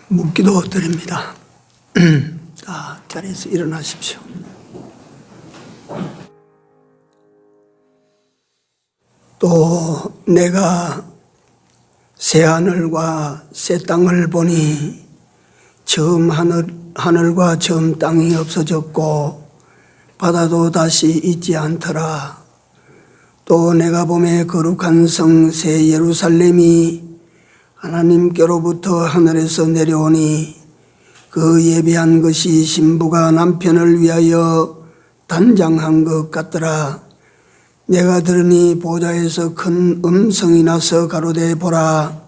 묵기도 드립니다. 자, 자리에서 일어나십시오. 또 내가 새 하늘과 새 땅을 보니 처음 하늘과 처음 땅이 없어졌고 바다도 다시 있지 않더라. 또 내가 보매 거룩한 성 새 예루살렘이 하나님께로부터 하늘에서 내려오니 그 예비한 것이 신부가 남편을 위하여 단장한 것 같더라. 내가 들으니 보좌에서 큰 음성이 나서 가로되 보라,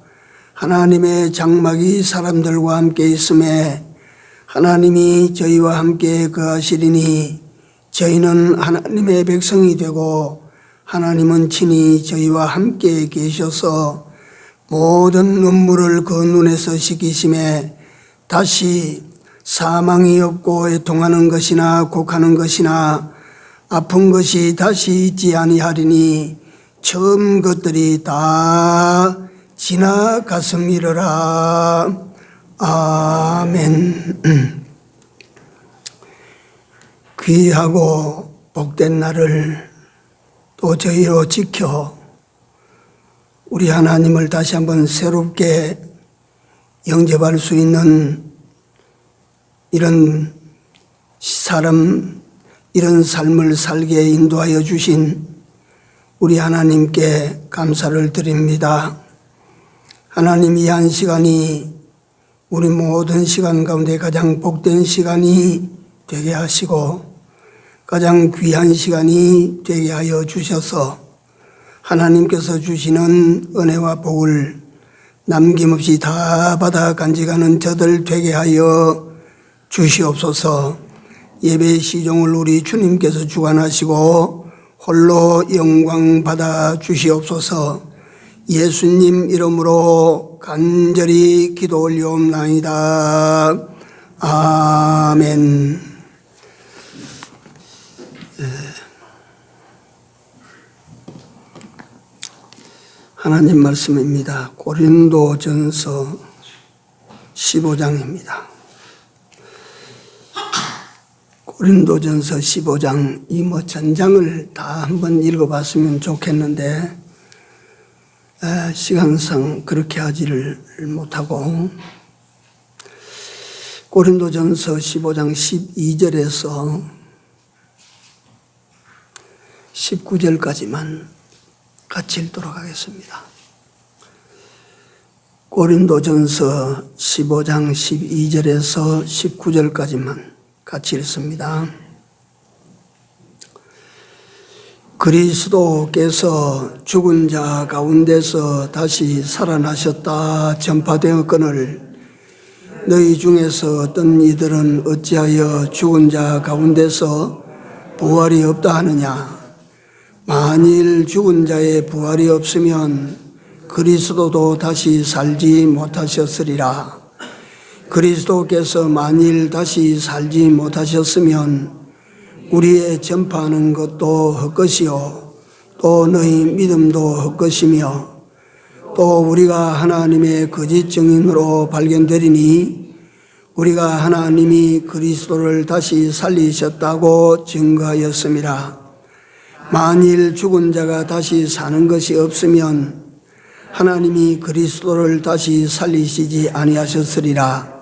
하나님의 장막이 사람들과 함께 있음에 하나님이 저희와 함께 거하시리니 저희는 하나님의 백성이 되고 하나님은 친히 저희와 함께 계셔서 모든 눈물을 그 눈에서 씻기심에 다시 사망이 없고 애통하는 것이나 곡하는 것이나 아픈 것이 다시 있지 아니하리니 처음 것들이 다 지나갔음이러라. 아멘. 귀하고 복된 날을 또 저희로 지켜 우리 하나님을 다시 한번 새롭게 영접할 수 있는 이런 삶을 살게 인도하여 주신 우리 하나님께 감사를 드립니다. 하나님, 이 한 시간이 우리 모든 시간 가운데 가장 복된 시간이 되게 하시고 가장 귀한 시간이 되게 하여 주셔서 하나님께서 주시는 은혜와 복을 남김없이 다 받아 간직하는 저들 되게 하여 주시옵소서. 예배의 시종을 우리 주님께서 주관하시고 홀로 영광 받아 주시옵소서. 예수님 이름으로 간절히 기도 올리옵나이다. 아멘. 하나님 말씀입니다. 고린도전서 15장입니다. 고린도전서 15장, 이 전장을 다 한번 읽어봤으면 좋겠는데 시간상 그렇게 하지를 못하고 고린도전서 15장 12절에서 19절까지만 같이 읽도록 하겠습니다. 고린도전서 15장 12절에서 19절까지만 같이 읽습니다. 그리스도께서 죽은 자 가운데서 다시 살아나셨다 전파되었거늘 너희 중에서 어떤 이들은 어찌하여 죽은 자 가운데서 부활이 없다 하느냐. 만일 죽은 자의 부활이 없으면 그리스도도 다시 살지 못하셨으리라. 그리스도께서 만일 다시 살지 못하셨으면 우리의 전파하는 것도 헛것이요 또 너희 믿음도 헛것이며 또 우리가 하나님의 거짓 증인으로 발견되리니 우리가 하나님이 그리스도를 다시 살리셨다고 증거하였음이라. 만일 죽은 자가 다시 사는 것이 없으면 하나님이 그리스도를 다시 살리시지 아니하셨으리라.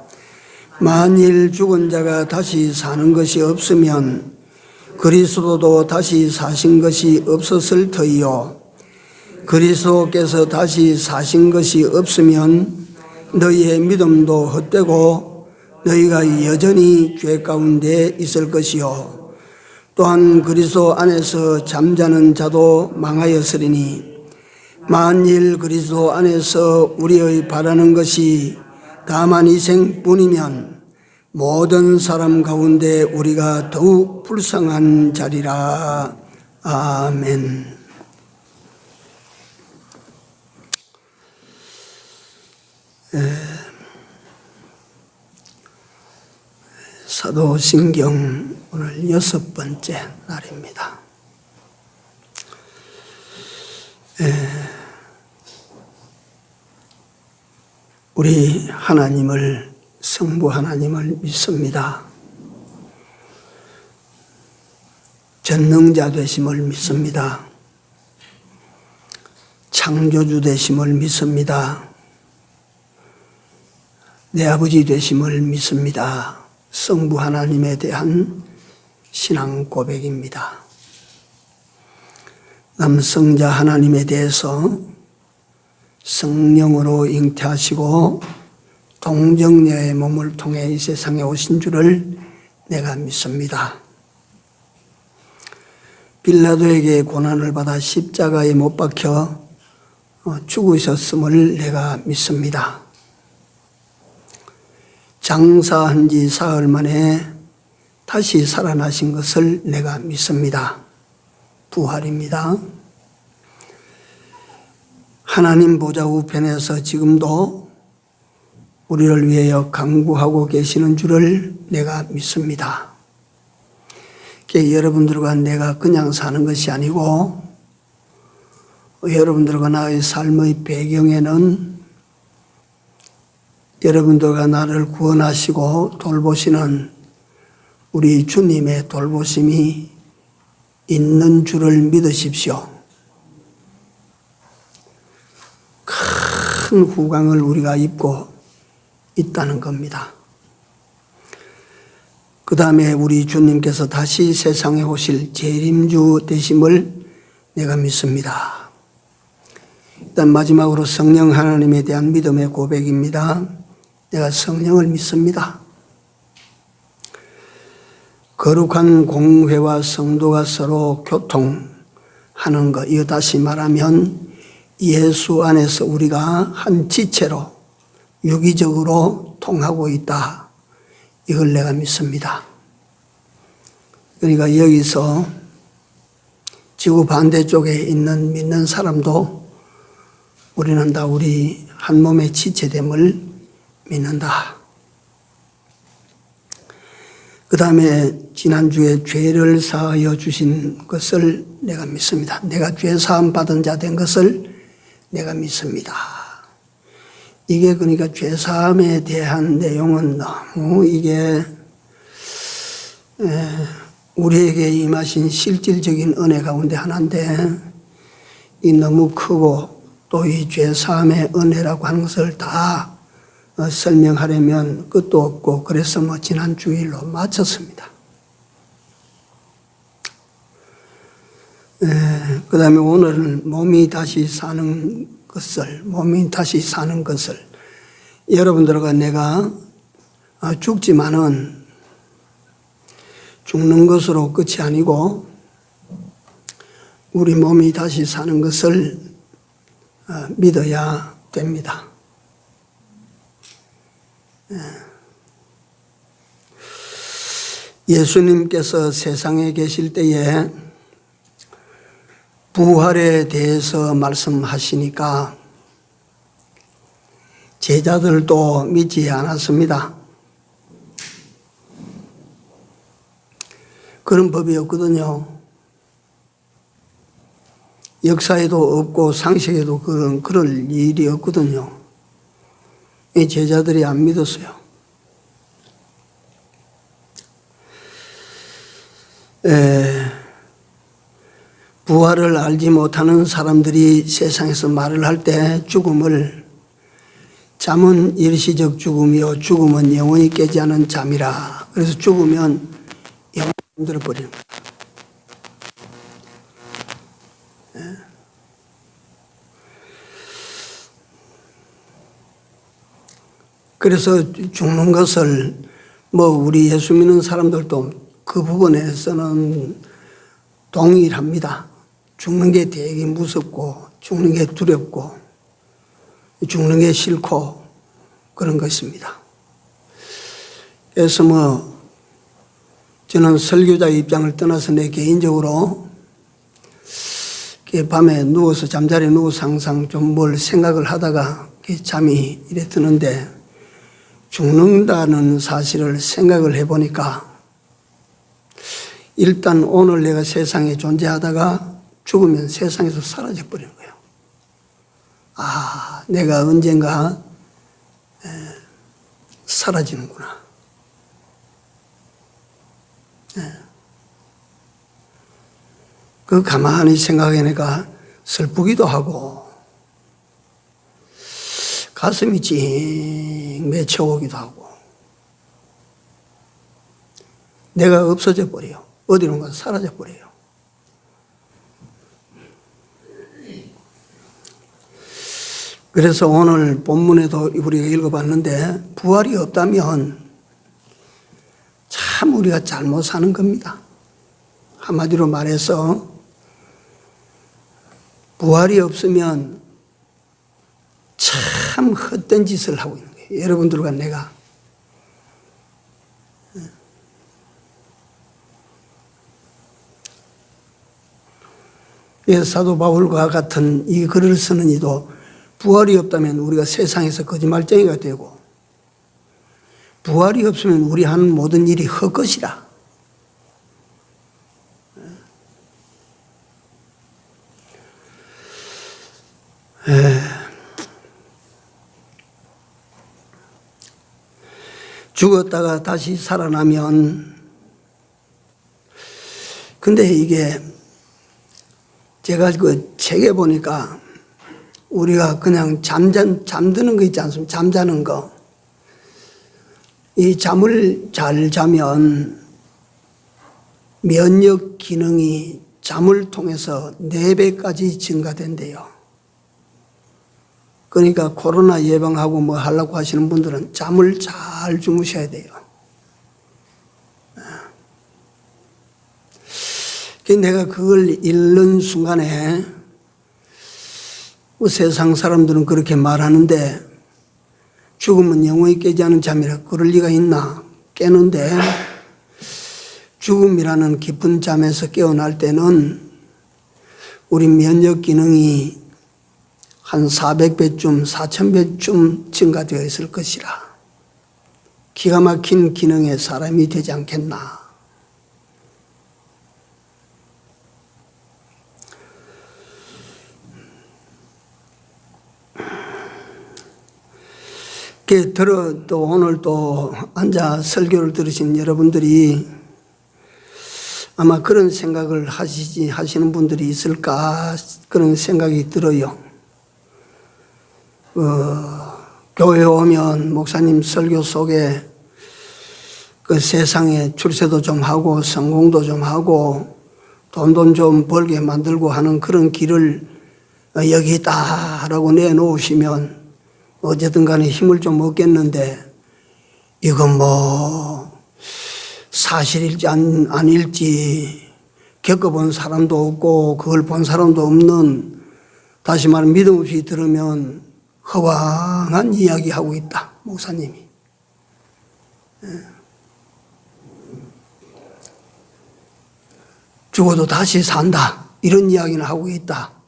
만일 죽은 자가 다시 사는 것이 없으면 그리스도도 다시 사신 것이 없었을 터이요. 그리스도께서 다시 사신 것이 없으면 너희의 믿음도 헛되고 너희가 여전히 죄 가운데 있을 것이요. 또한 그리스도 안에서 잠자는 자도 망하였으리니 만일 그리스도 안에서 우리의 바라는 것이 다만 이 생뿐이면 모든 사람 가운데 우리가 더욱 불쌍한 자리라. 아멘. 사도신경 오늘 6번째 날입니다. 우리 하나님을 성부 하나님을 믿습니다. 전능자 되심을 믿습니다. 창조주 되심을 믿습니다. 내 아버지 되심을 믿습니다. 성부 하나님에 대한 신앙 고백입니다. 남성자 하나님에 대해서 성령으로 잉태하시고 동정녀의 몸을 통해 이 세상에 오신 줄을 내가 믿습니다. 빌라도에게 고난을 받아 십자가에 못 박혀 죽으셨음을 내가 믿습니다. 장사한 지 사흘 만에 다시 살아나신 것을 내가 믿습니다. 부활입니다. 하나님 보좌 우편에서 지금도 우리를 위하여 간구하고 계시는 줄을 내가 믿습니다. 여러분들과 내가 그냥 사는 것이 아니고 여러분들과 나의 삶의 배경에는 여러분들과 나를 구원하시고 돌보시는 우리 주님의 돌보심이 있는 줄을 믿으십시오. 큰 후광을 우리가 입고 있다는 겁니다. 그 다음에 우리 주님께서 다시 세상에 오실 재림주 되심을 내가 믿습니다. 일단 마지막으로 성령 하나님에 대한 믿음의 고백입니다. 내가 성령을 믿습니다. 거룩한 공회와 성도가 서로 교통하는 것, 이거 다시 말하면 예수 안에서 우리가 한 지체로 유기적으로 통하고 있다. 이걸 내가 믿습니다. 그러니까 여기서 지구 반대쪽에 있는 믿는 사람도 우리는 다 우리 한 몸의 지체됨을 믿는다. 그 다음에 지난주에 죄를 사하여 주신 것을 내가 믿습니다. 내가 죄 사함 받은 자 된 것을 내가 믿습니다. 이게 그러니까 죄 사함에 대한 내용은 너무 이게 우리에게 임하신 실질적인 은혜 가운데 하나인데 이 너무 크고 또 이 죄 사함의 은혜라고 하는 것을 다 설명하려면 끝도 없고 그래서 지난 주일로 마쳤습니다. 그 다음에 오늘은 몸이 다시 사는 것을 여러분들과 내가 죽지만은 죽는 것으로 끝이 아니고 우리 몸이 다시 사는 것을 믿어야 됩니다. 예수님께서 세상에 계실 때에 부활에 대해서 말씀하시니까 제자들도 믿지 않았습니다. 그런 법이 없거든요. 역사에도 없고 상식에도 그럴 일이 없거든요. 이 제자들이 안 믿었어요. 부활을 알지 못하는 사람들이 세상에서 말을 할 때 죽음을 잠은 일시적 죽음이요 죽음은 영원히 깨지 않은 잠이라. 그래서 죽으면 영원히 들어버리는 거예요. 그래서 죽는 것을 우리 예수 믿는 사람들도 그 부분에서는 동일합니다. 죽는 게 되게 무섭고 죽는 게 두렵고 죽는 게 싫고 그런 것입니다. 그래서 저는 설교자의 입장을 떠나서 내 개인적으로 밤에 누워서 잠자리에 누워서 항상 좀 뭘 생각을 하다가 잠이 이래 드는데 죽는다는 사실을 생각을 해보니까 일단 오늘 내가 세상에 존재하다가 죽으면 세상에서 사라져 버리는 거예요. 내가 언젠가 사라지는구나. 그 가만히 생각해내가 슬프기도 하고 가슴이 찡 맺혀오기도 하고 내가 없어져 버려요. 어디론가 사라져 버려요. 그래서 오늘 본문에도 우리가 읽어봤는데 부활이 없다면 참 우리가 잘못 사는 겁니다. 한마디로 말해서 부활이 없으면 참 헛된 짓을 하고 있는 거예요. 여러분들과 내가. 사도 바울과 같은 이 글을 쓰는 이도 부활이 없다면 우리가 세상에서 거짓말쟁이가 되고 부활이 없으면 우리 하는 모든 일이 헛것이라. 죽었다가 다시 살아나면 근데 이게 제가 그 책에 보니까 우리가 그냥 잠드는 거 있지 않습니까? 잠자는 거. 이 잠을 잘 자면 면역 기능이 잠을 통해서 4배까지 증가된대요. 그러니까 코로나 예방하고 뭐 하려고 하시는 분들은 잠을 잘 주무셔야 돼요. 내가 그걸 읽는 순간에 세상 사람들은 그렇게 말하는데 죽으면 영원히 깨지 않은 잠이라 그럴 리가 있나? 깨는데 죽음이라는 깊은 잠에서 깨어날 때는 우리 면역 기능이 한 400배쯤, 4000배쯤 증가되어 있을 것이라. 기가 막힌 기능의 사람이 되지 않겠나. 또 오늘 또 앉아 설교를 들으신 여러분들이 아마 그런 생각을 하시는 분들이 있을까 그런 생각이 들어요. 교회 오면 목사님 설교 속에 그 세상에 출세도 좀 하고 성공도 좀 하고 돈도 좀 벌게 만들고 하는 그런 길을 여기 있다라고 내놓으시면 어쨌든 간에 힘을 좀 얻겠는데 이건 뭐 사실일지 아닐지 겪어본 사람도 없고 그걸 본 사람도 없는 다시 말하면 믿음 없이 들으면 허황한 이야기하고 있다 목사님이. 죽어도 다시 산다 이런 이야기는 하고 있다.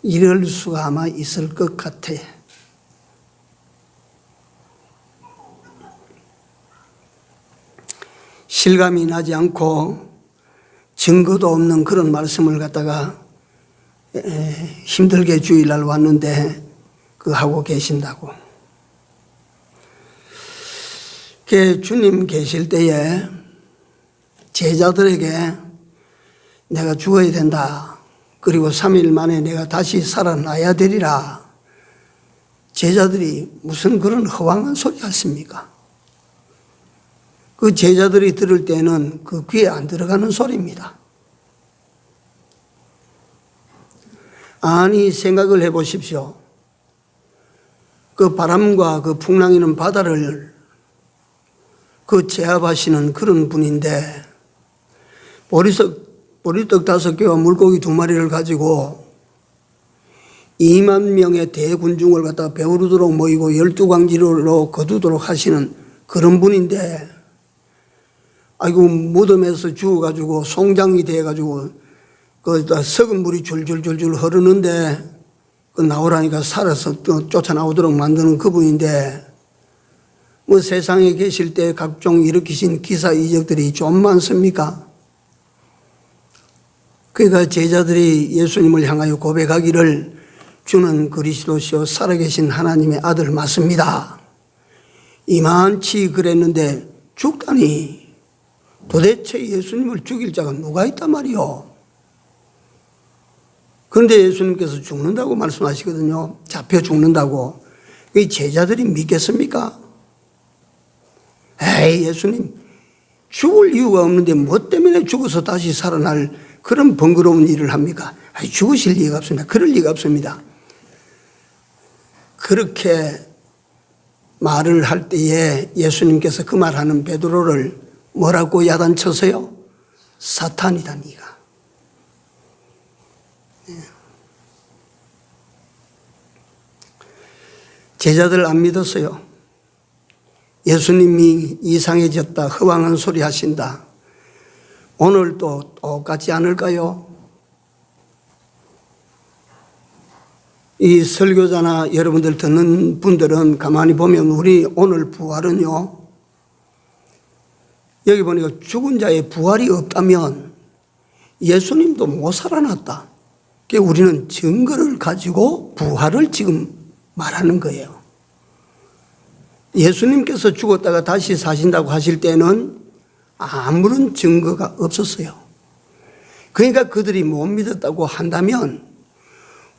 이럴 수가 아마 있을 것 같아. 실감이 나지 않고 증거도 없는 그런 말씀을 갖다가 힘들게 주일날 왔는데 그 하고 계신다고. 주님 계실 때에 제자들에게 내가 죽어야 된다. 그리고 3일 만에 내가 다시 살아나야 되리라. 제자들이 무슨 그런 허황한 소리 하십니까? 그 제자들이 들을 때는 그 귀에 안 들어가는 소리입니다. 아니 생각을 해보십시오. 그 바람과 그 풍랑이는 바다를 그 제압하시는 그런 분인데 보리떡 5개와 물고기 2마리를 가지고 2만 명의 대군중을 갖다가 배부르도록 모이고 12광지로 거두도록 하시는 그런 분인데 아이고 무덤에서 죽어가지고 송장이 돼가지고 그 썩은 물이 줄줄줄줄 흐르는데 그 나오라니까 살아서 또 쫓아나오도록 만드는 그분인데 뭐 세상에 계실 때 각종 일으키신 기사 이적들이 좀 많습니까? 그러니까 제자들이 예수님을 향하여 고백하기를 주는 그리스도시요 살아계신 하나님의 아들 맞습니다. 이만치 그랬는데 죽다니. 도대체 예수님을 죽일 자가 누가 있단 말이요. 그런데 예수님께서 죽는다고 말씀하시거든요. 잡혀 죽는다고. 이 제자들이 믿겠습니까? 에이, 예수님 죽을 이유가 없는데 뭐 때문에 죽어서 다시 살아날 그런 번거로운 일을 합니까? 아니, 죽으실 리가 없습니다. 그럴 리가 없습니다. 그렇게 말을 할 때에 예수님께서 그 말하는 베드로를 뭐라고 야단쳐서요? 사탄이다 네가. 제자들 안 믿었어요. 예수님이 이상해졌다, 허황한 소리 하신다. 오늘도 똑같지 않을까요? 이 설교자나 여러분들 듣는 분들은 가만히 보면 우리 오늘 부활은요, 여기 보니까 죽은 자의 부활이 없다면 예수님도 못 살아났다. 그러니까 우리는 증거를 가지고 부활을 지금 말하는 거예요. 예수님께서 죽었다가 다시 사신다고 하실 때는 아무런 증거가 없었어요. 그러니까 그들이 못 믿었다고 한다면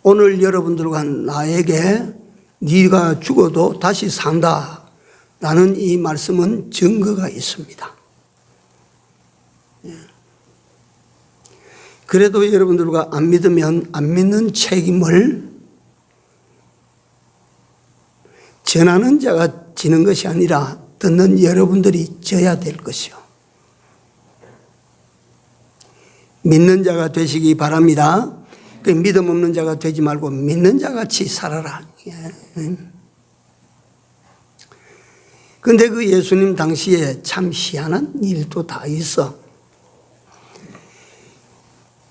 오늘 여러분들과 나에게 네가 죽어도 다시 산다라는 이 말씀은 증거가 있습니다. 그래도 여러분들과 안 믿으면 안 믿는 책임을 전하는 자가 지는 것이 아니라 듣는 여러분들이 져야 될 것이요. 믿는 자가 되시기 바랍니다. 그 믿음 없는 자가 되지 말고 믿는 자같이 살아라. 그런데 그 예수님 당시에 참 희한한 일도 다 있어.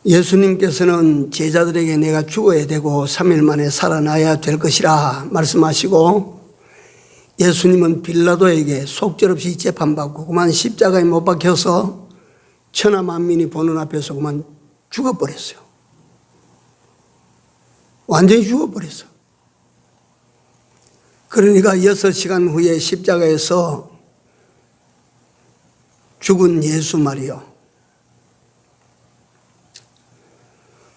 예수님께서는 제자들에게 내가 죽어야 되고 3일 만에 살아나야 될 것이라 말씀하시고, 예수님은 빌라도에게 속절없이 재판받고 그만 십자가에 못 박혀서 천하 만민이 보는 앞에서 그만 죽어버렸어요. 완전히 죽어버렸어. 그러니까 6시간 후에 십자가에서 죽은 예수 말이요.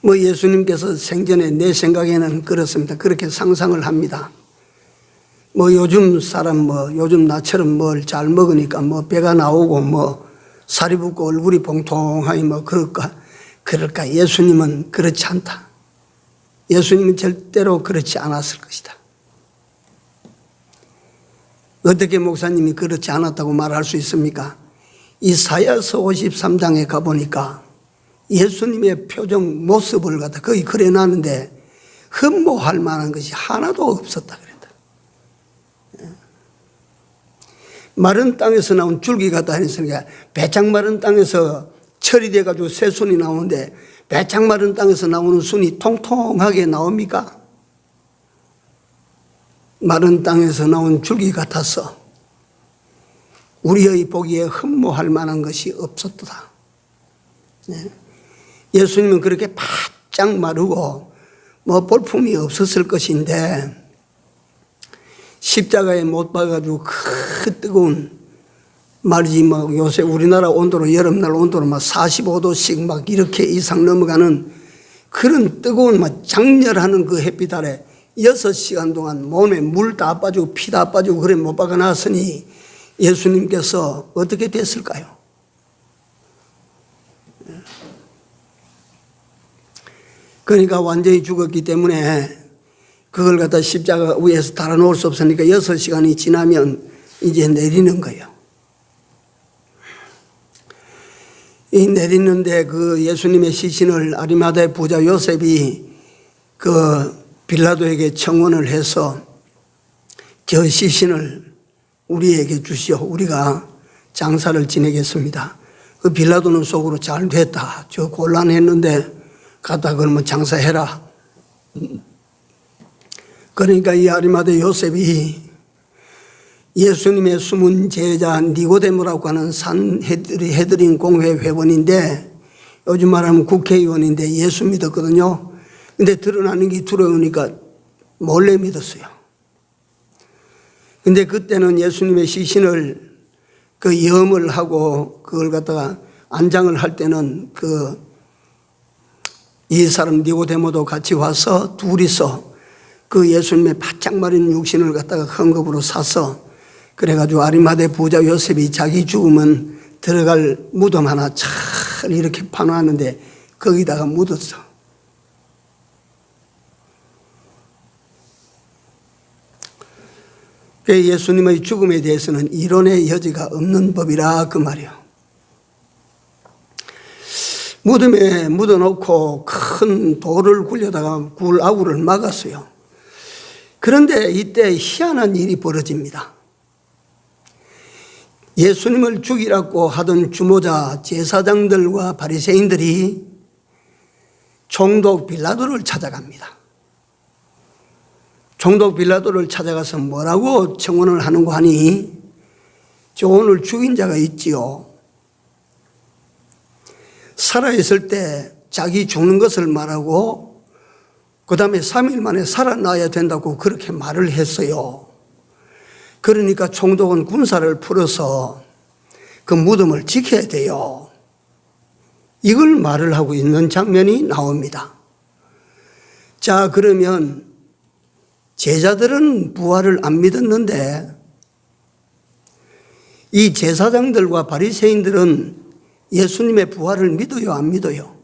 뭐 예수님께서 생전에 내 생각에는 그렇습니다. 그렇게 상상을 합니다. 뭐 요즘 사람 요즘 나처럼 뭘 잘 먹으니까 배가 나오고 살이 붓고 얼굴이 봉통하니 그럴까? 예수님은 그렇지 않다. 예수님은 절대로 그렇지 않았을 것이다. 어떻게 목사님이 그렇지 않았다고 말할 수 있습니까? 이사야서 53장에 가보니까 예수님의 표정 모습을 갖다 거기 그려놨는데 흠모할 만한 것이 하나도 없었다 그랬다. 마른 땅에서 나온 줄기 같다 했으니까 배창 마른 땅에서 철이 돼가지고 새순이 나오는데 배창 마른 땅에서 나오는 순이 통통하게 나옵니까? 마른 땅에서 나온 줄기 같아서 우리의 보기에 흠모할 만한 것이 없었다. 예수님은 그렇게 바짝 마르고 볼품이 없었을 것인데 십자가에 못 박아가지고 그 뜨거운 말이지 요새 우리나라 온도로 여름날 온도로 45도씩 이렇게 이상 넘어가는 그런 뜨거운 장렬하는 그 햇빛 아래 6시간 동안 몸에 물 다 빠지고 피 다 빠지고 그래 못 박아놨으니 예수님께서 어떻게 됐을까요? 그러니까 완전히 죽었기 때문에 그걸 갖다 십자가 위에서 달아놓을 수 없으니까 6시간이 지나면 이제 내리는 거예요. 이 내리는데 그 예수님의 시신을 아리마다의 부자 요셉이 그 빌라도에게 청원을 해서 저 시신을 우리에게 주시오. 우리가 장사를 지내겠습니다. 그 빌라도는 속으로 잘 됐다. 저 곤란했는데 갖다 그러면 장사해라. 그러니까 이 아리마다 요셉이 예수님의 숨은 제자 니고데모라고 하는 산헤드린 공회 회원인데 요즘 말하면 국회의원인데 예수 믿었거든요. 근데 드러나는 게 두려우니까 몰래 믿었어요. 근데 그때는 예수님의 시신을 그 염을 하고 그걸 갖다가 안장을 할 때는 이 사람 니고데모도 같이 와서 둘이서 그 예수님의 바짝 마른 육신을 갖다가 헌금으로 사서 그래가지고 아리마대 부자 요셉이 자기 죽으면 들어갈 무덤 하나 잘 이렇게 파놓았는데 거기다가 묻었어. 예수님의 죽음에 대해서는 이론의 여지가 없는 법이라 그 말이에요. 무덤에 묻어놓고 큰 돌을 굴려다가 굴아구를 막았어요. 그런데 이때 희한한 일이 벌어집니다. 예수님을 죽이라고 하던 주모자 제사장들과 바리새인들이 총독 빌라도를 찾아갑니다. 총독 빌라도를 찾아가서 뭐라고 청원을 하는고 하니 저 오늘 죽인 자가 있지요. 살아있을 때 자기 죽는 것을 말하고 그 다음에 3일 만에 살아나야 된다고 그렇게 말을 했어요. 그러니까 총독은 군사를 풀어서 그 무덤을 지켜야 돼요. 이걸 말을 하고 있는 장면이 나옵니다. 자, 그러면 제자들은 부활을 안 믿었는데 이 제사장들과 바리새인들은 예수님의 부활을 믿어요, 안 믿어요?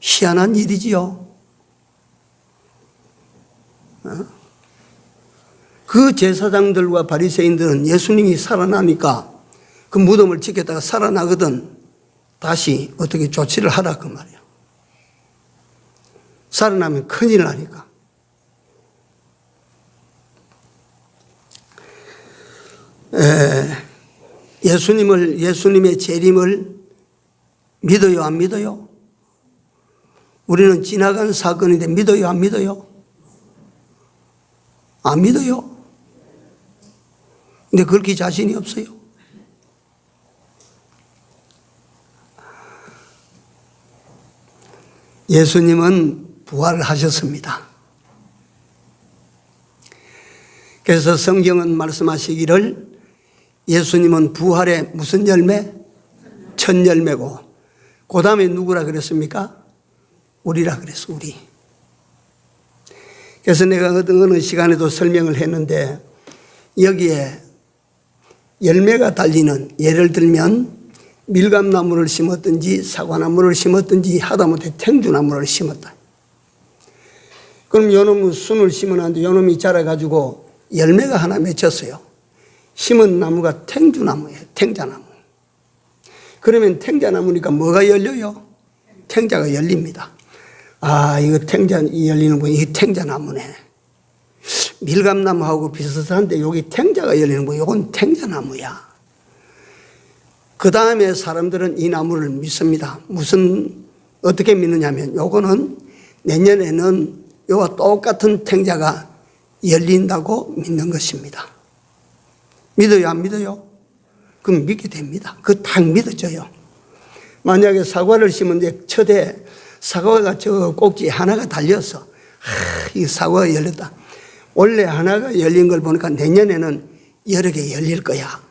희한한 일이지요. 그 제사장들과 바리새인들은 예수님이 살아나니까 그 무덤을 지켰다가 살아나거든 다시 어떻게 조치를 하라 그 말이에요. 살아나면 큰일 나니까. 예수님의 재림을 믿어요, 안 믿어요? 우리는 지나간 사건인데 믿어요, 안 믿어요? 안 믿어요? 근데 그렇게 자신이 없어요. 예수님은 부활하셨습니다. 그래서 성경은 말씀하시기를 예수님은 부활의 무슨 열매? 첫 열매고 그 다음에 누구라 그랬습니까? 우리라 그랬어, 우리. 그래서 내가 어느 시간에도 설명을 했는데 여기에 열매가 달리는, 예를 들면 밀감나무를 심었든지 사과나무를 심었든지 하다못해 탱주나무를 심었다. 그럼 요놈은 순을 심어놨는데 요놈이 자라가지고 열매가 하나 맺혔어요. 심은 나무가 탱주나무예요. 탱자나무. 그러면 탱자나무니까 뭐가 열려요? 탱자가 열립니다. 아, 이거 탱자 열리는군. 이게 탱자나무네. 밀감나무하고 비슷한데 여기 탱자가 열리는군. 이건 탱자나무야. 그 다음에 사람들은 이 나무를 믿습니다. 어떻게 믿느냐면 요거는 내년에는 요와 똑같은 탱자가 열린다고 믿는 것입니다. 믿어요, 안 믿어요? 그럼 믿게 됩니다. 그거 딱 믿어져요. 만약에 사과를 심은데 첫해 사과가 저 꼭지에 하나가 달렸어. 이 사과가 열렸다. 원래 하나가 열린 걸 보니까 내년에는 여러 개 열릴 거야.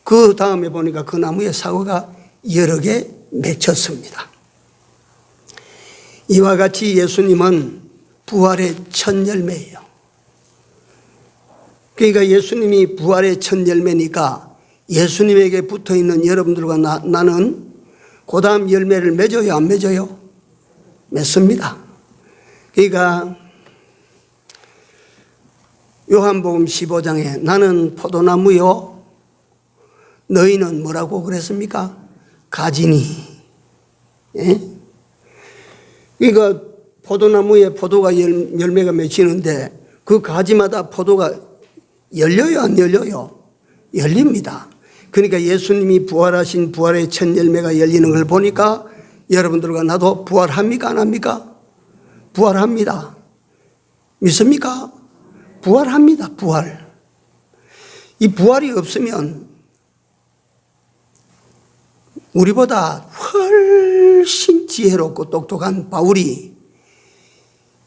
그 다음에 보니까 그 나무에 사과가 여러 개 맺혔습니다. 이와 같이 예수님은 부활의 첫 열매예요. 그러니까 예수님이 부활의 첫 열매니까 예수님에게 붙어있는 여러분들과 나는 그 다음 열매를 맺어요, 안 맺어요? 맺습니다. 그러니까 요한복음 15장에 나는 포도나무요 너희는 뭐라고 그랬습니까? 가지니. 예? 그러니까 포도나무에 포도가 열매가 맺히는데 그 가지마다 포도가 열려요, 안 열려요? 열립니다. 그러니까 예수님이 부활하신 부활의 첫 열매가 열리는 걸 보니까 여러분들과 나도 부활합니까, 안 합니까? 부활합니다. 믿습니까? 부활합니다, 부활. 이 부활이 없으면 우리보다 훨씬 지혜롭고 똑똑한 바울이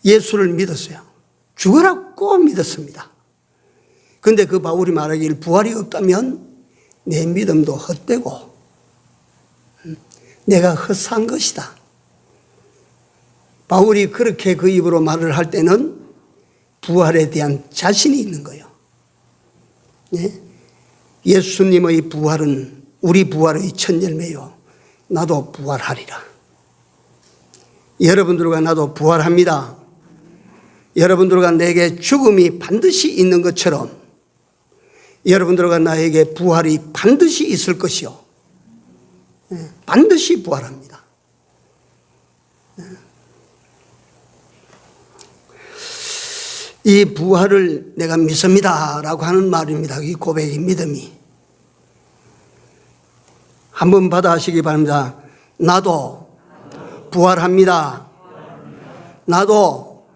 예수를 믿었어요. 죽으라고 믿었습니다. 근데 그 바울이 말하길 부활이 없다면 내 믿음도 헛되고 내가 헛산 것이다. 바울이 그렇게 그 입으로 말을 할 때는 부활에 대한 자신이 있는 거예요. 네? 예수님의 부활은 우리 부활의 첫 열매요. 나도 부활하리라. 여러분들과 나도 부활합니다. 여러분들과 내게 죽음이 반드시 있는 것처럼 여러분들과 나에게 부활이 반드시 있을 것이요. 반드시 부활합니다. 이 부활을 내가 믿습니다 라고 하는 말입니다. 이 고백이 믿음이. 한번 받아하시기 바랍니다. 나도 부활합니다. 나도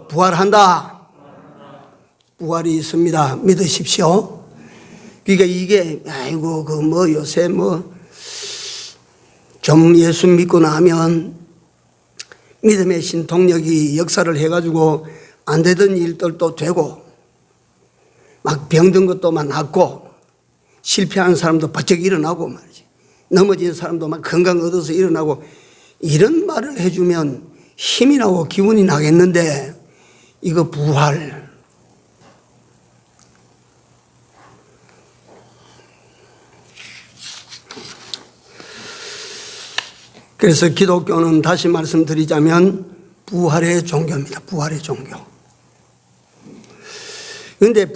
부활한다. 부활이 있습니다. 믿으십시오. 그러니까 이게 아이고 그 뭐 요새 뭐 좀 예수 믿고 나면 믿음의 신통력이 역사를 해가지고 안 되던 일들도 되고 막 병든 것도 막 낫고 실패한 사람도 바짝 일어나고 말이지. 넘어진 사람도 막 건강 얻어서 일어나고 이런 말을 해주면 힘이 나고 기운이 나겠는데 이거 부활. 그래서 기독교는 다시 말씀드리자면 부활의 종교입니다. 부활의 종교. 그런데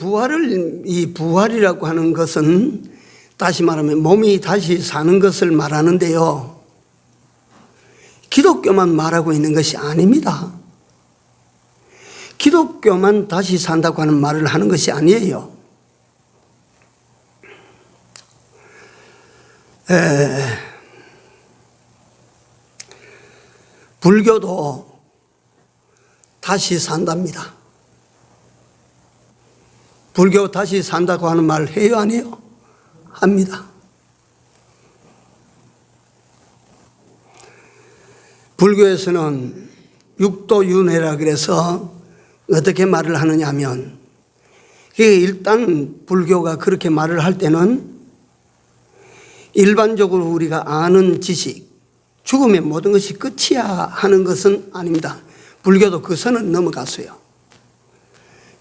이 부활이라고 하는 것은 다시 말하면 몸이 다시 사는 것을 말하는데요. 기독교만 말하고 있는 것이 아닙니다. 기독교만 다시 산다고 하는 말을 하는 것이 아니에요. 불교도 다시 산답니다. 불교 다시 산다고 하는 말을 해요, 안 해요? 합니다. 불교에서는 육도윤회라 그래서 어떻게 말을 하느냐 하면 일단 불교가 그렇게 말을 할 때는 일반적으로 우리가 아는 지식, 죽으면 모든 것이 끝이야 하는 것은 아닙니다. 불교도 그 선은 넘어갔어요.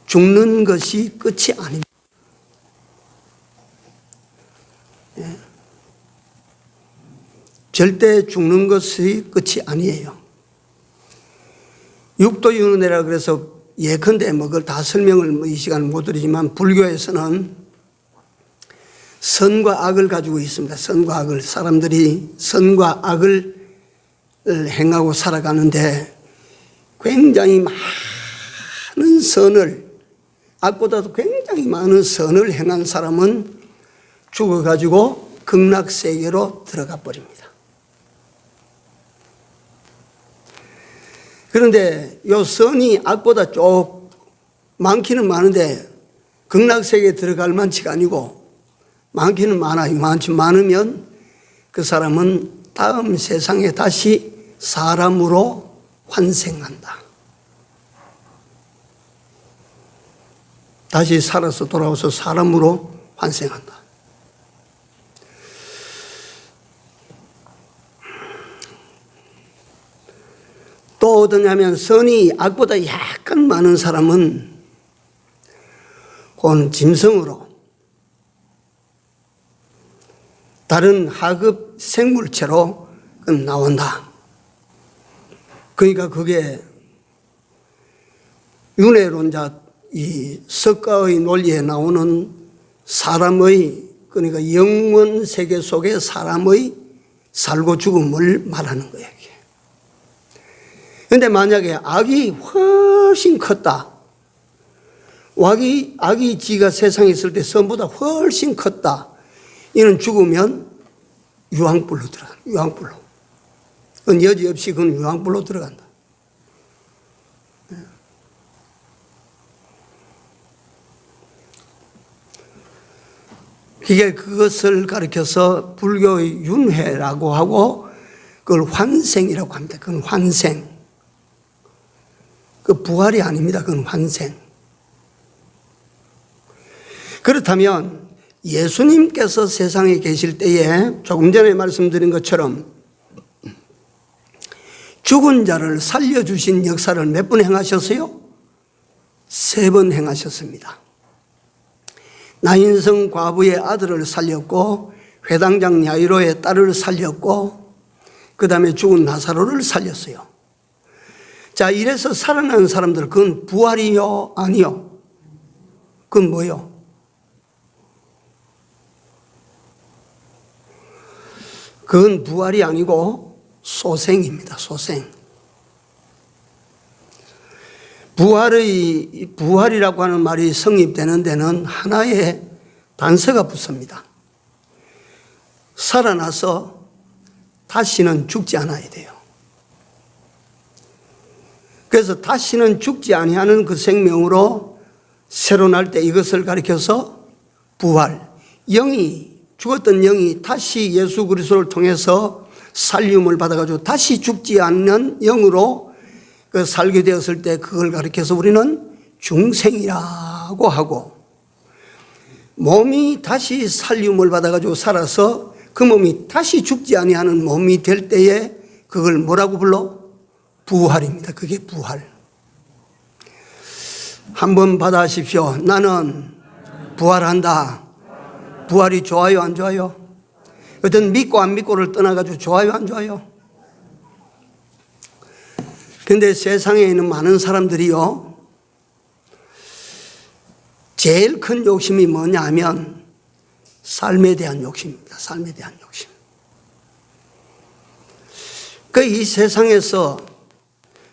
죽는 것이 끝이 아닙니다. 예. 절대 죽는 것이 끝이 아니에요. 육도윤회라 그래서 예컨대 뭐 그걸 다 설명을 이 시간은 못 드리지만 불교에서는 선과 악을 가지고 있습니다. 선과 악을. 사람들이 선과 악을 행하고 살아가는데 굉장히 많은 선을, 악보다도 굉장히 많은 선을 행한 사람은 죽어가지고 극락세계로 들어가 버립니다. 그런데 요 선이 악보다 쭉 많기는 많은데 극락세계에 들어갈 만치가 아니고 많기는 많아요. 많으면 그 사람은 다음 세상에 다시 사람으로 환생한다. 다시 살아서 돌아와서 사람으로 환생한다. 또 어떠냐면 선이 악보다 약간 많은 사람은 곧 짐승으로 다른 하급 생물체로 나온다. 그러니까 그게 윤회론자 이 석가의 논리에 나오는 사람의, 그러니까 영원 세계 속의 사람의 살고 죽음을 말하는 거예요. 그런데 만약에 악이 훨씬 컸다. 악이 지가 세상에 있을 때 선보다 훨씬 컸다. 이는 죽으면 유황불로 들어간다. 유황불로. 그건 여지없이 그건 유황불로 들어간다. 그것을 가리켜서 불교의 윤회라고 하고 그걸 환생이라고 합니다. 그건 환생. 그 부활이 아닙니다. 그건 환생. 그렇다면 예수님께서 세상에 계실 때에 조금 전에 말씀드린 것처럼 죽은 자를 살려주신 역사를 몇 번 행하셨어요? 3번 행하셨습니다. 나인성 과부의 아들을 살렸고, 회당장 야이로의 딸을 살렸고, 그 다음에 죽은 나사로를 살렸어요. 자, 이래서 살아난 사람들, 그건 부활이요? 아니요? 그건 뭐요? 그건 부활이 아니고 소생입니다. 소생. 부활이라고 하는 말이 성립되는 데는 하나의 단서가 붙습니다. 살아나서 다시는 죽지 않아야 돼요. 그래서 다시는 죽지 아니하는 그 생명으로 새로 날 때 이것을 가리켜서 부활. 죽었던 영이 다시 예수 그리스도를 통해서 살림을 받아가지고 다시 죽지 않는 영으로 살게 되었을 때 그걸 가리켜서 우리는 중생이라고 하고, 몸이 다시 살림을 받아가지고 살아서 그 몸이 다시 죽지 아니하는 몸이 될 때에 그걸 뭐라고 불러? 부활입니다. 그게 부활. 한번 받아하십시오. 나는 부활한다. 부활이 좋아요, 안 좋아요? 어떤 믿고 안 믿고를 떠나가지고 좋아요, 안 좋아요? 근데 세상에 있는 많은 사람들이요, 제일 큰 욕심이 뭐냐 하면 삶에 대한 욕심입니다. 삶에 대한 욕심. 이 세상에서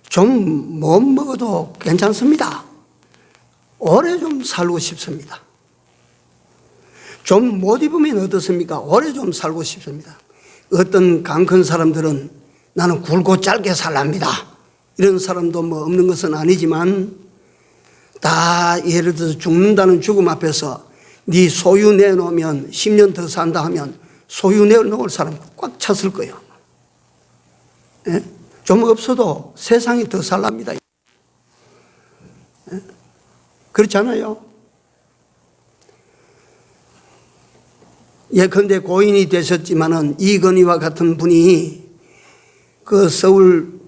좀 못 먹어도 괜찮습니다. 오래 좀 살고 싶습니다. 좀 못 입으면 어떻습니까? 오래 좀 살고 싶습니다. 어떤 강 큰 사람들은 나는 굵고 짧게 살랍니다. 이런 사람도 없는 것은 아니지만, 다 예를 들어서 죽는다는 죽음 앞에서 네 소유 내놓으면 10년 더 산다 하면 소유 내놓을 사람 꽉 찼을 거예요. 예? 좀 없어도 세상이 더 살랍니다. 예? 그렇지 않아요? 예컨대 고인이 되셨지만은 이건희와 같은 분이 서울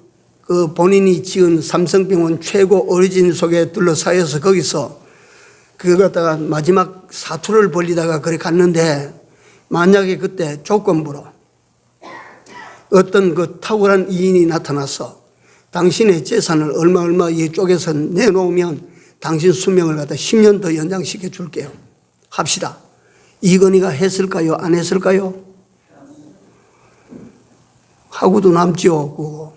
본인이 지은 삼성병원 최고 어르신 속에 둘러싸여서 거기서 그거 갖다가 마지막 사투를 벌리다가 그래 갔는데, 만약에 그때 조건부로 어떤 탁월한 이인이 나타나서 당신의 재산을 얼마 이쪽에서 내놓으면 당신 수명을 갖다 10년 더 연장시켜 줄게요. 합시다. 이건희가 했을까요? 안 했을까요? 하고도 남지요, 그거.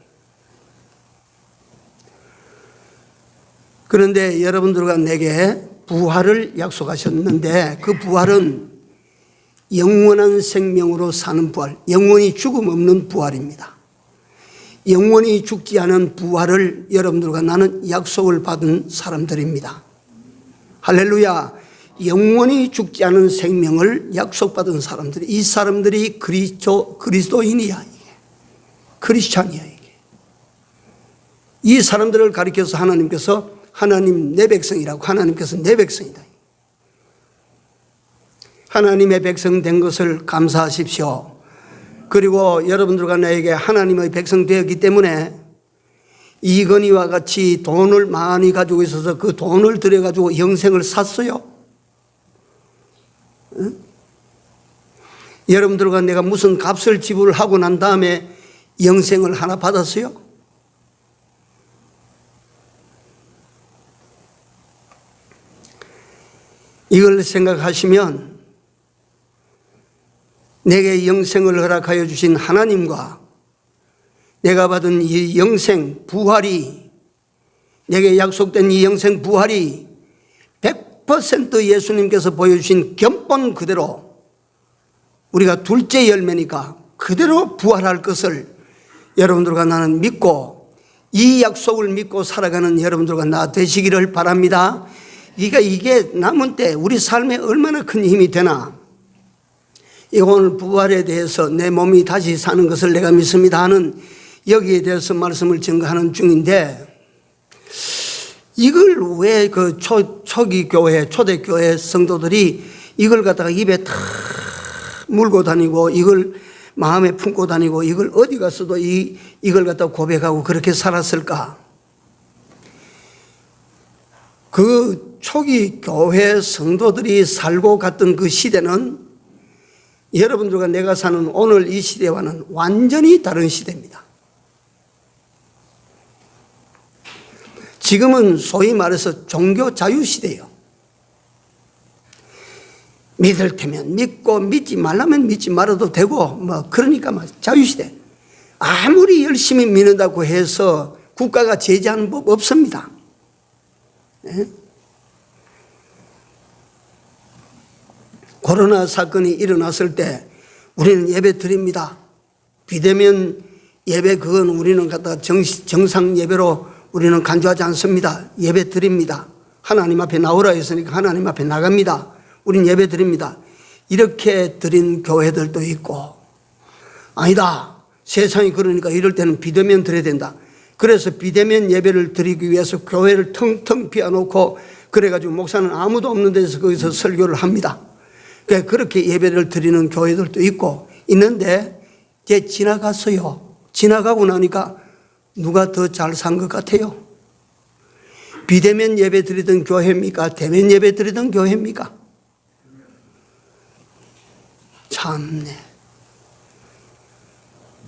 그런데 여러분들과 내게 부활을 약속하셨는데, 그 부활은 영원한 생명으로 사는 부활, 영원히 죽음 없는 부활입니다. 영원히 죽지 않은 부활을 여러분들과 나는 약속을 받은 사람들입니다. 할렐루야. 영원히 죽지 않은 생명을 약속받은 사람들이, 이 사람들이 그리스도인이야. 이게 크리스찬이야. 이게 이 사람들을 가리켜서 하나님 내 백성이라고, 하나님께서 내 백성이다. 하나님의 백성 된 것을 감사하십시오. 그리고 여러분들과 나에게 하나님의 백성 되었기 때문에 이건희와 같이 돈을 많이 가지고 있어서 그 돈을 들여가지고 영생을 샀어요. 응? 여러분들과 내가 무슨 값을 지불하고 난 다음에 영생을 하나 받았어요? 이걸 생각하시면 내게 영생을 허락하여 주신 하나님과 내가 받은 이 영생 부활이, 내게 약속된 이 영생 부활이 100% 예수님께서 보여주신 견본 그대로, 우리가 둘째 열매니까 그대로 부활할 것을 여러분들과 나는 믿고, 이 약속을 믿고 살아가는 여러분들과 나 되시기를 바랍니다. 이게 남은 때 우리 삶에 얼마나 큰 힘이 되나. 오늘 부활에 대해서 내 몸이 다시 사는 것을 내가 믿습니다 하는, 여기에 대해서 말씀을 증거하는 중인데, 이걸 왜 초기 교회, 초대교회 성도들이 이걸 갖다가 입에 탁 물고 다니고 이걸 마음에 품고 다니고 이걸 어디 가서도 이걸 갖다가 고백하고 그렇게 살았을까? 그 초기 교회 성도들이 살고 갔던 그 시대는 여러분들과 내가 사는 오늘 이 시대와는 완전히 다른 시대입니다. 지금은 소위 말해서 종교 자유 시대예요. 믿을 테면 믿고 믿지 말라면 믿지 말아도 되고 뭐 그러니까 자유 시대. 아무리 열심히 믿는다고 해서 국가가 제재하는 법 없습니다. 네? 코로나 사건이 일어났을 때 우리는 예배 드립니다. 비대면 예배 그건 우리는 갖다가 정상 예배로 우리는 간주하지 않습니다. 예배 드립니다. 하나님 앞에 나오라 했으니까 하나님 앞에 나갑니다. 우린 예배 드립니다. 이렇게 드린 교회들도 있고, 아니다, 세상이 그러니까 이럴 때는 비대면 드려야 된다. 그래서 비대면 예배를 드리기 위해서 교회를 텅텅 비워놓고 그래가지고 목사는 아무도 없는 데서 거기서 설교를 합니다. 그렇게 예배를 드리는 교회들도 있고 있는데 이제 지나갔어요. 지나가고 나니까 누가 더 잘 산 것 같아요? 비대면 예배 드리던 교회입니까? 대면 예배 드리던 교회입니까? 참네.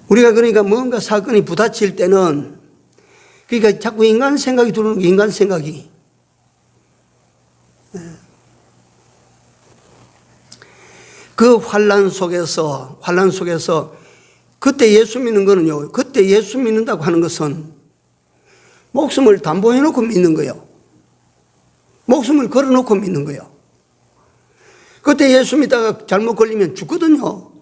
우리가 그러니까 뭔가 사건이 부딪힐 때는 그러니까 자꾸 인간 생각이 들어오는 게 인간 생각이. 그 환난 속에서 그때 예수 믿는 거는요. 그때 예수 믿는다고 하는 것은 목숨을 담보해 놓고 믿는 거예요. 목숨을 걸어 놓고 믿는 거예요. 그때 예수 믿다가 잘못 걸리면 죽거든요.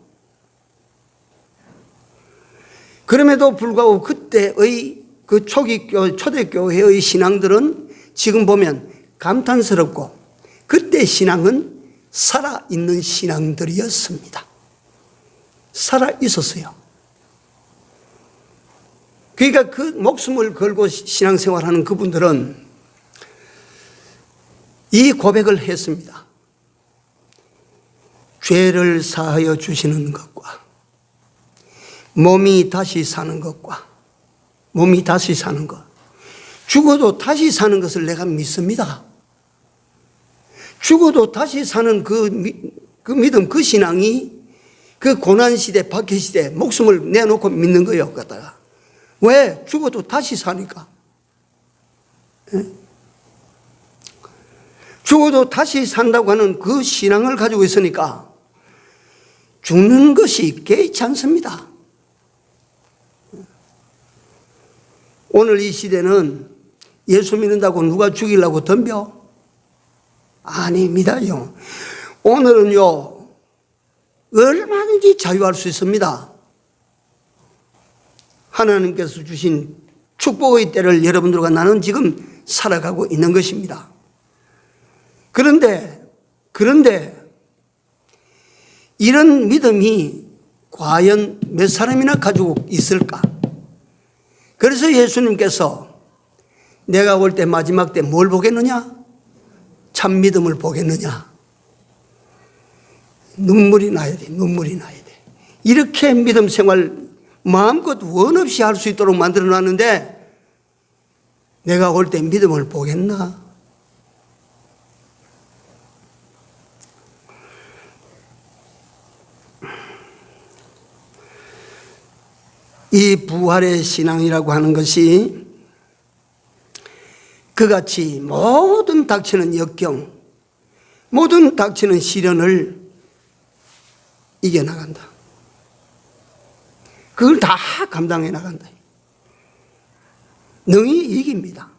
그럼에도 불구하고 그때의 그 초대교회의 신앙들은 지금 보면 감탄스럽고 그때 신앙은 살아있는 신앙들이었습니다. 살아있었어요. 그러니까 그 목숨을 걸고 신앙생활하는 그분들은 이 고백을 했습니다. 죄를 사하여 주시는 것과 몸이 다시 사는 것과 몸이 다시 사는 것, 죽어도 다시 사는 것을 내가 믿습니다. 죽어도 다시 사는 그 믿음, 그 신앙이 그 고난시대, 박해시대 목숨을 내놓고 믿는 거예요. 갖다가. 왜? 죽어도 다시 사니까. 죽어도 다시 산다고 하는 그 신앙을 가지고 있으니까 죽는 것이 개의치 않습니다. 오늘 이 시대는 예수 믿는다고 누가 죽이려고 덤벼? 아닙니다요. 오늘은요, 얼마든지 자유할 수 있습니다. 하나님께서 주신 축복의 때를 여러분들과 나는 지금 살아가고 있는 것입니다. 그런데 이런 믿음이 과연 몇 사람이나 가지고 있을까? 그래서 예수님께서 내가 올 때 마지막 때 뭘 보겠느냐? 참 믿음을 보겠느냐? 눈물이 나야 돼. 눈물이 나야 돼. 이렇게 믿음 생활 마음껏 원 없이 할 수 있도록 만들어 놨는데 내가 올 때 믿음을 보겠나? 이 부활의 신앙이라고 하는 것이 그같이 모든 닥치는 역경, 모든 닥치는 시련을 이겨나간다. 그걸 다 감당해 나간다. 능히 이깁니다.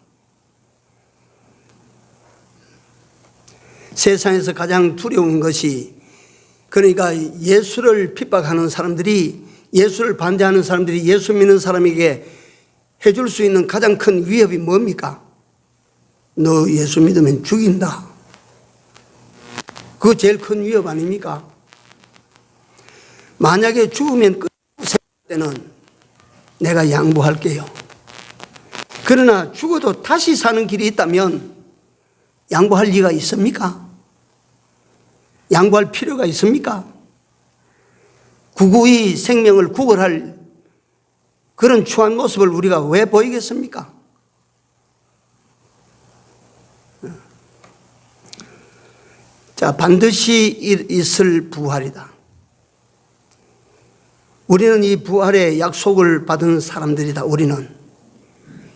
세상에서 가장 두려운 것이 그러니까 예수를 핍박하는 사람들이 예수를 반대하는 사람들이 예수 믿는 사람에게 해줄 수 있는 가장 큰 위협이 뭡니까? 너 예수 믿으면 죽인다. 그거 제일 큰 위협 아닙니까? 만약에 죽으면 생각할 때는 내가 양보할게요. 그러나 죽어도 다시 사는 길이 있다면 양보할 리가 있습니까? 양보할 필요가 있습니까? 구구의 생명을 구걸할 그런 추한 모습을 우리가 왜 보이겠습니까? 자, 반드시 있을 부활이다. 우리는 이 부활의 약속을 받은 사람들이다. 우리는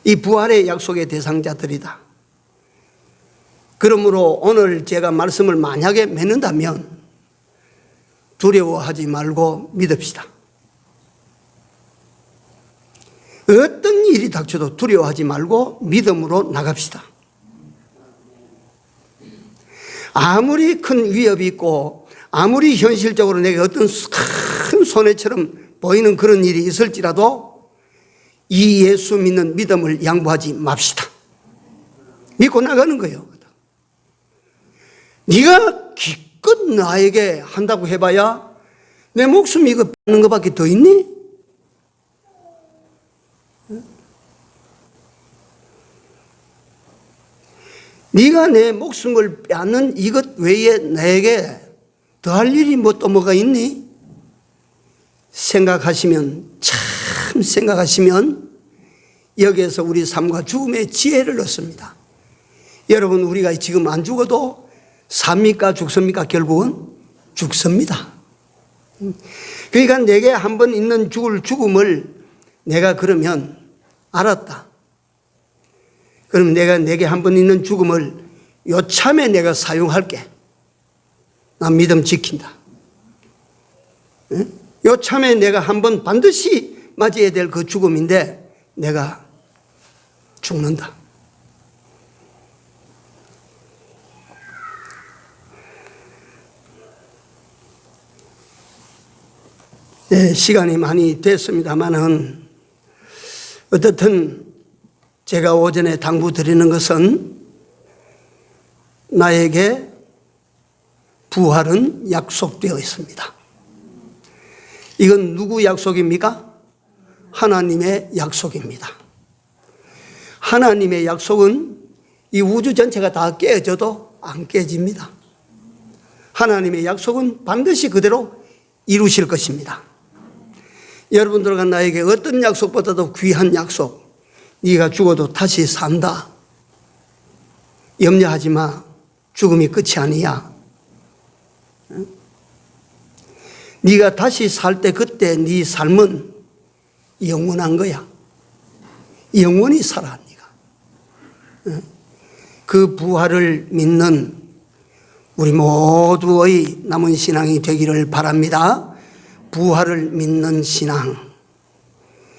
이 부활의 약속의 대상자들이다. 그러므로 오늘 제가 말씀을 만약에 맺는다면 두려워하지 말고 믿읍시다. 어떤 일이 닥쳐도 두려워하지 말고 믿음으로 나갑시다. 아무리 큰 위협이 있고 아무리 현실적으로 내게 어떤 큰 손해처럼 보이는 그런 일이 있을지라도 이 예수 믿는 믿음을 양보하지 맙시다. 믿고 나가는 거예요. 네가 기껏 나에게 한다고 해봐야 내 목숨 이거 뺏는 것밖에 더 있니? 네가 내 목숨을 빼앗는 이것 외에 내게 더할 일이 뭐 또 뭐가 있니? 생각하시면 여기에서 우리 삶과 죽음의 지혜를 얻습니다. 여러분, 우리가 지금 안 죽어도 삽니까 죽습니까? 결국은 죽습니다. 그러니까 내게 한 번 있는 죽을 죽음을 내가 그러면 알았다. 그럼 내게 한 번 있는 죽음을 요참에 내가 사용할게. 난 믿음 지킨다. 요참에 내가 한 번 반드시 맞이해야 될 그 죽음인데 내가 죽는다. 네, 시간이 많이 됐습니다만은 어떻든 제가 오전에 당부드리는 것은 나에게 부활은 약속되어 있습니다. 이건 누구 약속입니까? 하나님의 약속입니다. 하나님의 약속은 이 우주 전체가 다 깨어져도 안 깨집니다. 하나님의 약속은 반드시 그대로 이루실 것입니다. 여러분들과 나에게 어떤 약속보다도 귀한 약속, 네가 죽어도 다시 산다. 염려하지 마. 죽음이 끝이 아니야. 네가 다시 살 때 그때 네 삶은 영원한 거야. 영원히 살아 네가. 그 부활을 믿는 우리 모두의 남은 신앙이 되기를 바랍니다. 부활을 믿는 신앙,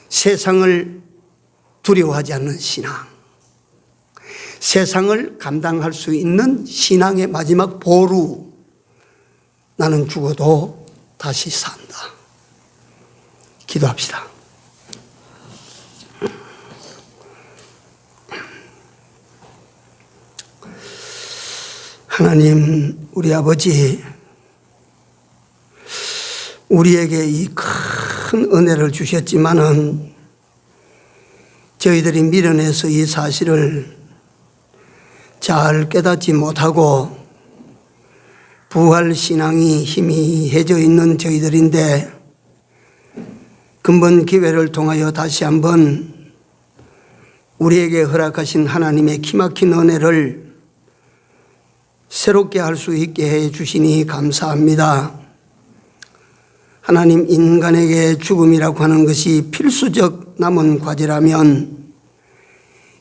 세상을 두려워하지 않는 신앙, 세상을 감당할 수 있는 신앙의 마지막 보루, 나는 죽어도 다시 산다. 기도합시다. 하나님, 우리 아버지, 우리에게 이 큰 은혜를 주셨지만은 저희들이 미련해서 이 사실을 잘 깨닫지 못하고 부활신앙이 희미해져 있는 저희들인데 근본 기회를 통하여 다시 한번 우리에게 허락하신 하나님의 기막힌 은혜를 새롭게 할 수 있게 해 주시니 감사합니다. 하나님, 인간에게 죽음이라고 하는 것이 필수적 남은 과제라면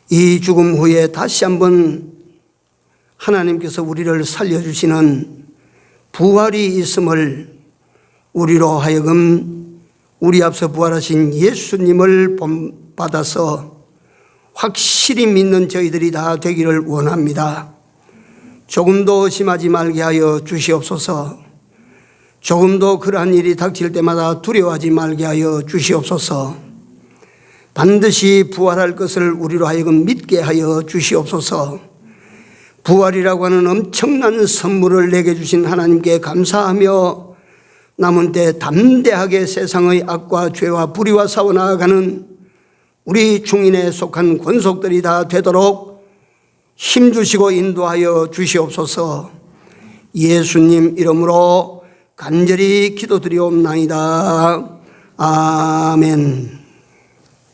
이 죽음 후에 다시 한번 하나님께서 우리를 살려주시는 부활이 있음을 우리로 하여금 우리 앞서 부활하신 예수님을 본받아서 확실히 믿는 저희들이 다 되기를 원합니다. 조금도 의심하지 말게 하여 주시옵소서. 조금도 그러한 일이 닥칠 때마다 두려워하지 말게 하여 주시옵소서. 반드시 부활할 것을 우리로 하여금 믿게 하여 주시옵소서. 부활이라고 하는 엄청난 선물을 내게 주신 하나님께 감사하며 남은 때 담대하게 세상의 악과 죄와 불의와 싸워 나아가는 우리 중인에 속한 권속들이 다 되도록 힘주시고 인도하여 주시옵소서. 예수님 이름으로 간절히 기도드리옵나이다. 아멘.